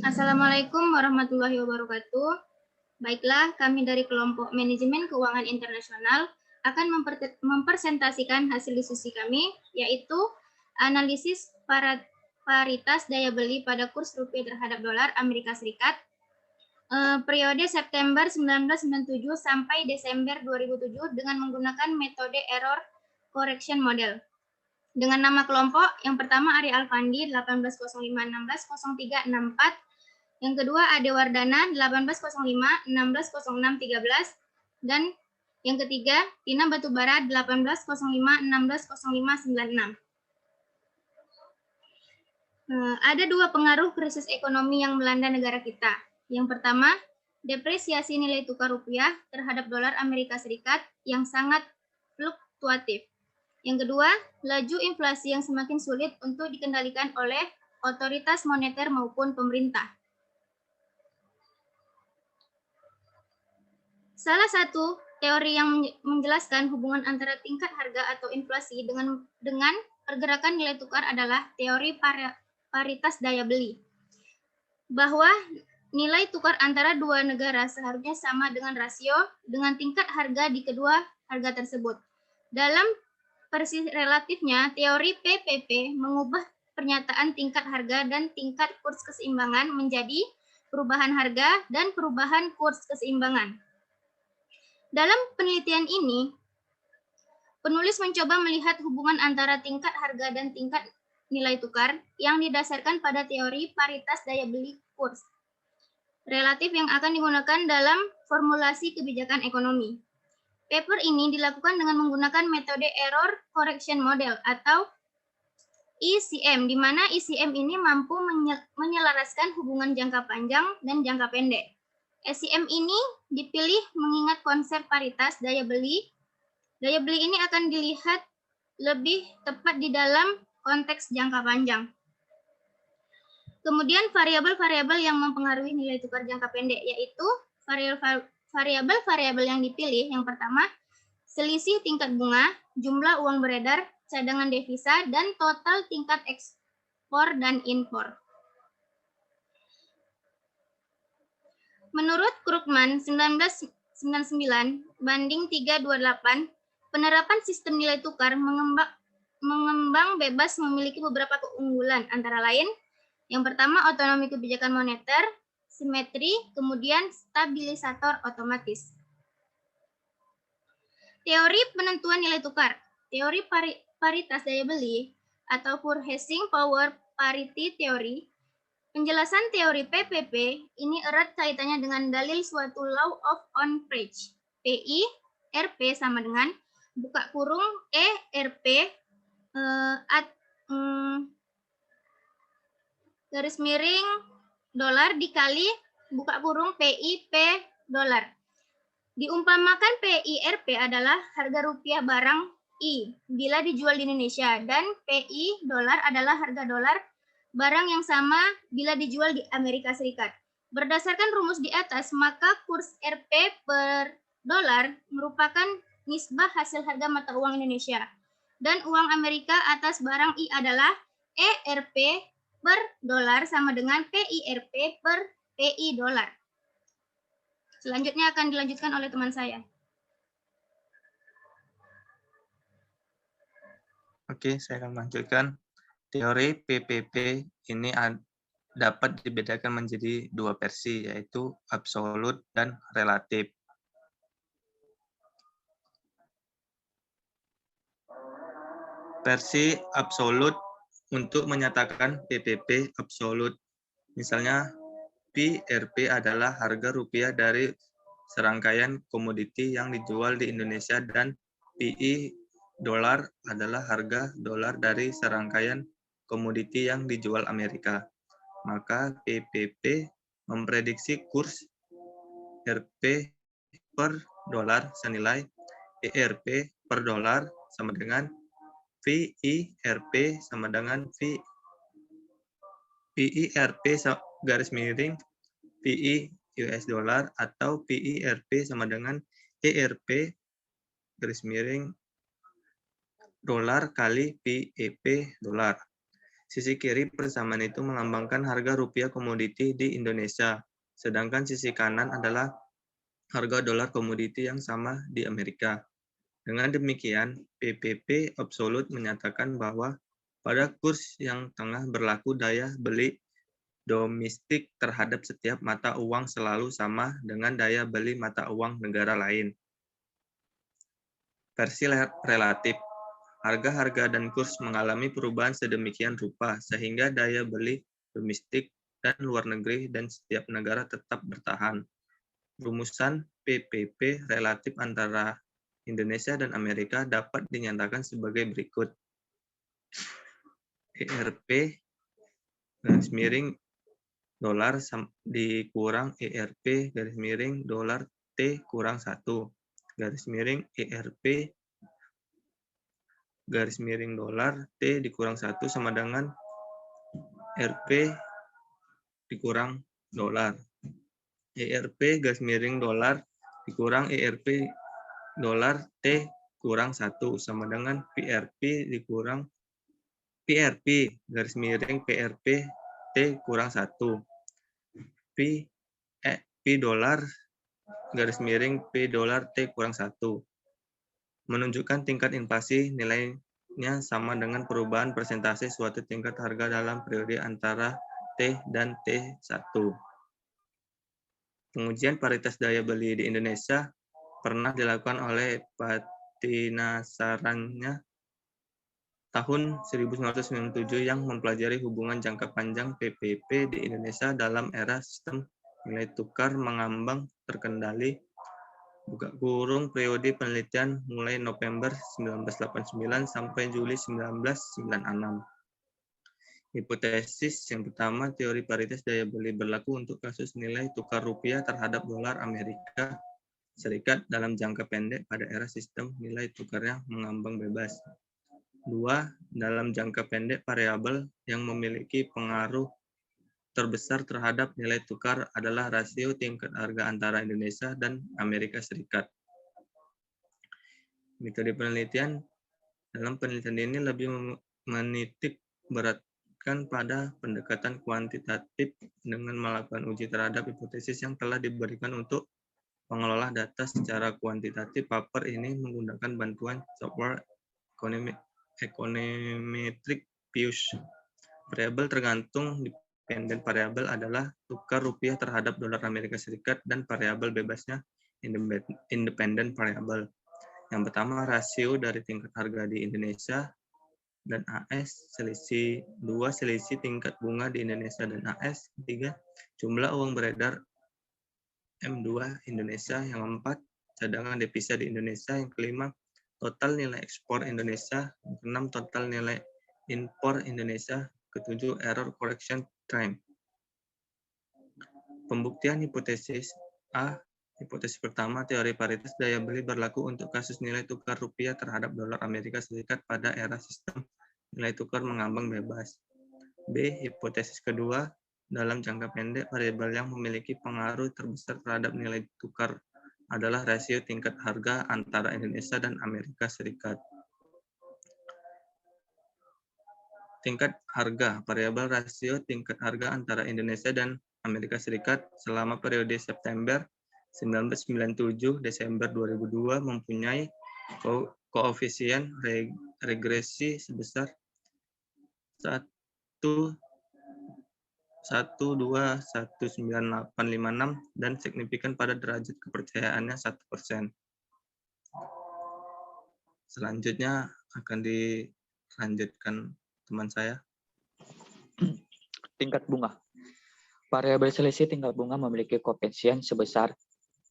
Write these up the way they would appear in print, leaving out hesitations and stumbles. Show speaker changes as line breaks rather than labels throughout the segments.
Assalamualaikum warahmatullahi wabarakatuh. Baiklah, kami dari kelompok Manajemen Keuangan Internasional akan mempresentasikan hasil diskusi kami, yaitu analisis paritas daya beli pada kurs rupiah terhadap dolar Amerika Serikat periode September 1997 sampai Desember 2007 dengan menggunakan metode error correction model. Dengan nama kelompok, yang pertama Ari Alfandi 1805160364, yang kedua Ade Wardana 1805 160613, dan yang ketiga Tina Batubara 1805 160596. Ada dua pengaruh krisis ekonomi yang melanda negara kita. Yang pertama, depresiasi nilai tukar rupiah terhadap dolar Amerika Serikat yang sangat fluktuatif. Yang kedua, laju inflasi yang semakin sulit untuk dikendalikan oleh otoritas moneter maupun pemerintah. Salah satu teori yang menjelaskan hubungan antara tingkat harga atau inflasi dengan pergerakan nilai tukar adalah teori paritas daya beli. Bahwa nilai tukar antara dua negara seharusnya sama dengan rasio dengan tingkat harga di kedua harga tersebut. Dalam versi relatifnya, teori PPP mengubah pernyataan tingkat harga dan tingkat kurs keseimbangan menjadi perubahan harga dan perubahan kurs keseimbangan. Dalam penelitian ini, penulis mencoba melihat hubungan antara tingkat harga dan tingkat nilai tukar yang didasarkan pada teori paritas daya beli kurs relatif yang akan digunakan dalam formulasi kebijakan ekonomi. Paper ini dilakukan dengan menggunakan metode error correction model atau ECM, di mana ECM ini mampu menyelaraskan hubungan jangka panjang dan jangka pendek. ECM ini dipilih mengingat konsep paritas daya beli. Daya beli ini akan dilihat lebih tepat di dalam konteks jangka panjang. Kemudian variabel-variabel yang mempengaruhi nilai tukar jangka pendek, yaitu variabel-variabel yang dipilih. Yang pertama, selisih tingkat bunga, jumlah uang beredar, cadangan devisa, dan total tingkat ekspor dan impor. Menurut Krugman 1999 banding 328, penerapan sistem nilai tukar mengembang bebas memiliki beberapa keunggulan, antara lain yang pertama otonomi kebijakan moneter, simetri, kemudian stabilisator otomatis. Teori penentuan nilai tukar, teori paritas daya beli atau purchasing power parity theory. Penjelasan teori PPP ini erat kaitannya dengan dalil suatu law of on price. PI RP sama dengan buka kurung ERP garis miring dolar dikali buka kurung PI P dolar. Diumpamakan PIRP adalah harga rupiah barang I bila dijual di Indonesia dan PI dolar adalah harga dolar barang yang sama bila dijual di Amerika Serikat. Berdasarkan rumus di atas, maka kurs Rp per dolar merupakan nisbah hasil harga mata uang Indonesia dan uang Amerika atas barang I adalah ERP per dolar sama dengan PIRP per PI dolar. Selanjutnya akan dilanjutkan oleh teman saya.
Oke, saya akan melanjutkan. Teori PPP ini dapat dibedakan menjadi dua versi, yaitu absolut dan relatif. Versi absolut untuk menyatakan PPP absolut. Misalnya, PRP adalah harga rupiah dari serangkaian komoditi yang dijual di Indonesia dan PI dolar adalah harga dolar dari serangkaian komoditi yang dijual Amerika. Maka PPP memprediksi kurs Rp per dolar senilai ERP per dolar sama dengan VIRP sama dengan VIRP garis miring PI US dollar atau PIRP sama dengan ERP garis miring dolar kali PEP dolar. Sisi kiri persamaan itu melambangkan harga rupiah komoditi di Indonesia, sedangkan sisi kanan adalah harga dolar komoditi yang sama di Amerika. Dengan demikian, PPP absolut menyatakan bahwa pada kurs yang tengah berlaku daya beli domestik terhadap setiap mata uang selalu sama dengan daya beli mata uang negara lain. Versi relatif, harga-harga dan kurs mengalami perubahan sedemikian rupa sehingga daya beli domestik dan luar negeri dan setiap negara tetap bertahan. Rumusan PPP relatif antara Indonesia dan Amerika dapat dinyatakan sebagai berikut. ERP garis miring dolar dikurang ERP garis miring dolar T kurang 1 garis miring ERP garis miring dolar T dikurang 1 sama dengan RP dikurang dolar. ERP garis miring dolar dikurang ERP dolar T kurang 1 sama dengan PRP dikurang PRP garis miring PRP T kurang 1. P dolar garis miring P dolar T kurang 1. Menunjukkan tingkat inflasi nilainya sama dengan perubahan persentase suatu tingkat harga dalam periode antara T dan T1. Pengujian paritas daya beli di Indonesia pernah dilakukan oleh Patinasarannya tahun 1997 yang mempelajari hubungan jangka panjang PPP di Indonesia dalam era sistem nilai tukar mengambang terkendali buka kurung periode penelitian mulai November 1989 sampai Juli 1996. Hipotesis yang pertama, teori paritas daya beli berlaku untuk kasus nilai tukar rupiah terhadap dolar Amerika Serikat dalam jangka pendek pada era sistem nilai tukarnya mengambang bebas. 2. Dalam jangka pendek, variabel yang memiliki pengaruh terbesar terhadap nilai tukar adalah rasio tingkat harga antara Indonesia dan Amerika Serikat. Metode penelitian dalam penelitian ini lebih menitik beratkan pada pendekatan kuantitatif dengan melakukan uji terhadap hipotesis yang telah diberikan untuk pengelola data secara kuantitatif. Paper ini menggunakan bantuan software econometric views. Variabel tergantung dependent variabel adalah tukar rupiah terhadap dolar Amerika Serikat dan variabel bebasnya independent variabel. Yang pertama, rasio dari tingkat harga di Indonesia dan AS, selisih 2, selisih tingkat bunga di Indonesia dan AS, 3, jumlah uang beredar M2 Indonesia, yang 4, cadangan devisa di Indonesia, yang kelima, total nilai ekspor Indonesia, yang 6, total nilai impor Indonesia, ke-7, error correction time. Pembuktian hipotesis A. Hipotesis pertama, teori paritas daya beli berlaku untuk kasus nilai tukar rupiah terhadap dolar Amerika Serikat pada era sistem nilai tukar mengambang bebas. B. Hipotesis kedua, dalam jangka pendek, variabel yang memiliki pengaruh terbesar terhadap nilai tukar adalah rasio tingkat harga antara Indonesia dan Amerika Serikat. Tingkat harga, variabel rasio tingkat harga antara Indonesia dan Amerika Serikat selama periode September 1997 Desember 2002 mempunyai koefisien regresi sebesar 1,2,19856 dan signifikan pada derajat kepercayaannya 1%. Selanjutnya akan dilanjutkan teman saya.
Tingkat bunga. Variabel selisih tingkat bunga memiliki koefisien sebesar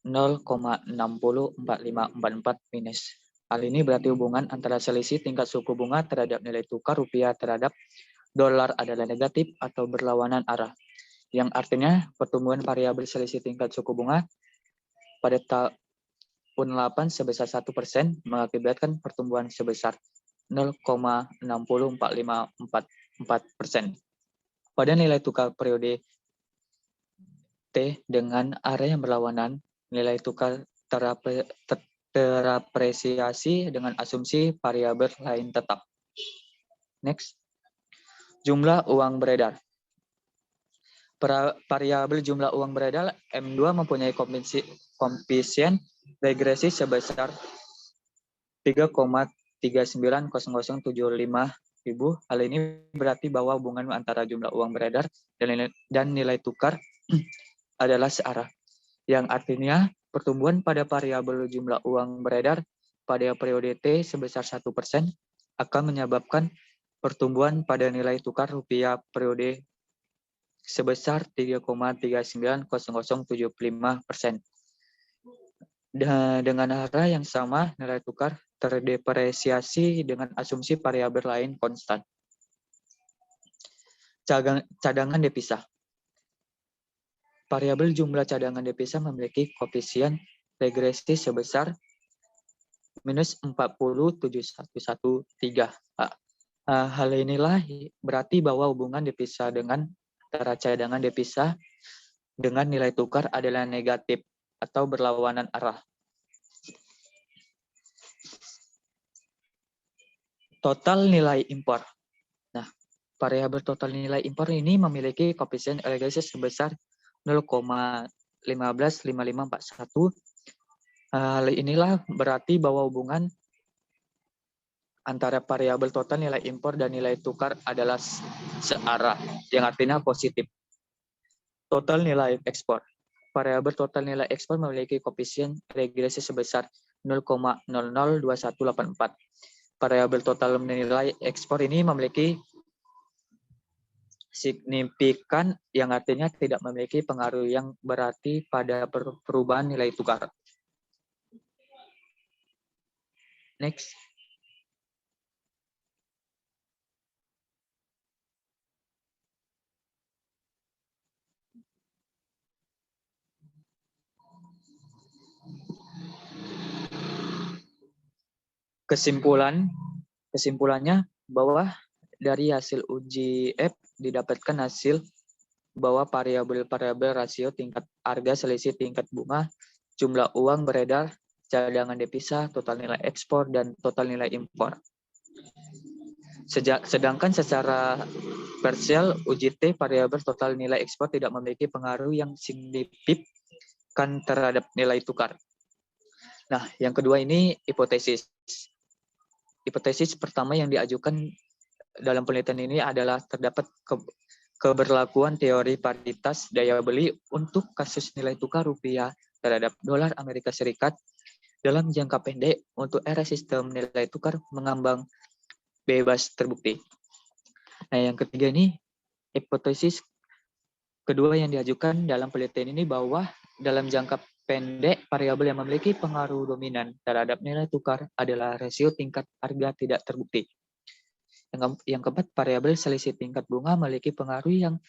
0,604544 minus. Hal ini berarti hubungan antara selisih tingkat suku bunga terhadap nilai tukar rupiah terhadap dolar adalah negatif atau berlawanan arah, yang artinya pertumbuhan variabel selisih tingkat suku bunga pada tahun 8 sebesar 1% mengakibatkan pertumbuhan sebesar 0,604544%. Pada nilai tukar periode T dengan arah yang berlawanan, nilai tukar terapresiasi dengan asumsi variabel lain tetap. Next. Jumlah uang beredar. Variabel jumlah uang beredar M2 mempunyai koefisien regresi sebesar 3,390075.000. Hal ini berarti bahwa hubungan antara jumlah uang beredar dan nilai tukar adalah searah. Yang artinya pertumbuhan pada variabel jumlah uang beredar pada periode T sebesar 1% akan menyebabkan pertumbuhan pada nilai tukar rupiah periode sebesar 3,390075%. Dengan arah yang sama, nilai tukar terdepresiasi dengan asumsi variabel lain konstan. Cadangan devisa. Variabel jumlah cadangan devisa memiliki koefisien regresi sebesar minus 40,713. Hal inilah berarti bahwa hubungan devisa dengan antara cadangan devisa dengan nilai tukar adalah negatif atau berlawanan arah. Total nilai impor. Nah, variabel total nilai impor ini memiliki koefisien regresi sebesar 0,155541. Hal inilah berarti bahwa hubungan antara variabel total nilai impor dan nilai tukar adalah searah, yang artinya positif. Total nilai ekspor. Variabel total nilai ekspor memiliki koefisien regresi sebesar 0,002184. Variabel total nilai ekspor ini memiliki signifikan, yang artinya tidak memiliki pengaruh yang berarti pada perubahan nilai tukar. Next. Kesimpulannya bahwa dari hasil uji F didapatkan hasil bahwa variabel-variabel rasio tingkat harga selisih tingkat bunga, jumlah uang beredar, cadangan devisa, total nilai ekspor, dan total nilai impor. Sedangkan secara parsial uji T variabel total nilai ekspor tidak memiliki pengaruh yang signifikan terhadap nilai tukar. Nah, yang kedua ini hipotesis. Hipotesis pertama yang diajukan dalam penelitian ini adalah terdapat keberlakuan teori paritas daya beli untuk kasus nilai tukar rupiah terhadap dolar Amerika Serikat dalam jangka pendek untuk era sistem nilai tukar mengambang bebas terbukti. Nah, yang ketiga ini hipotesis kedua yang diajukan dalam penelitian ini bahwa dalam jangka pendek, variabel yang memiliki pengaruh dominan terhadap nilai tukar adalah rasio tingkat harga tidak terbukti. Yang keempat, variabel selisih tingkat bunga memiliki pengaruh yang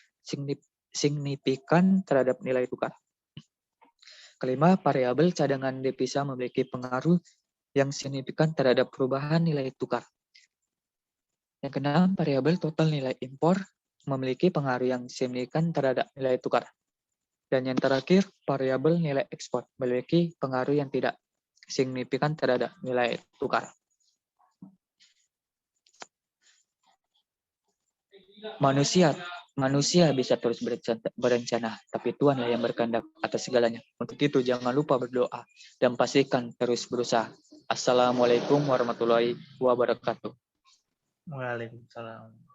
signifikan terhadap nilai tukar. Kelima, variabel cadangan devisa memiliki pengaruh yang signifikan terhadap perubahan nilai tukar. Yang keenam, variabel total nilai impor memiliki pengaruh yang signifikan terhadap nilai tukar. Dan yang terakhir, variabel nilai ekspor memiliki pengaruh yang tidak signifikan terhadap nilai tukar. Manusia bisa terus berencana, tapi Tuhanlah yang berkehendak atas segalanya. Untuk itu, jangan lupa berdoa dan pastikan terus berusaha. Assalamualaikum warahmatullahi wabarakatuh.
Waalaikumsalam.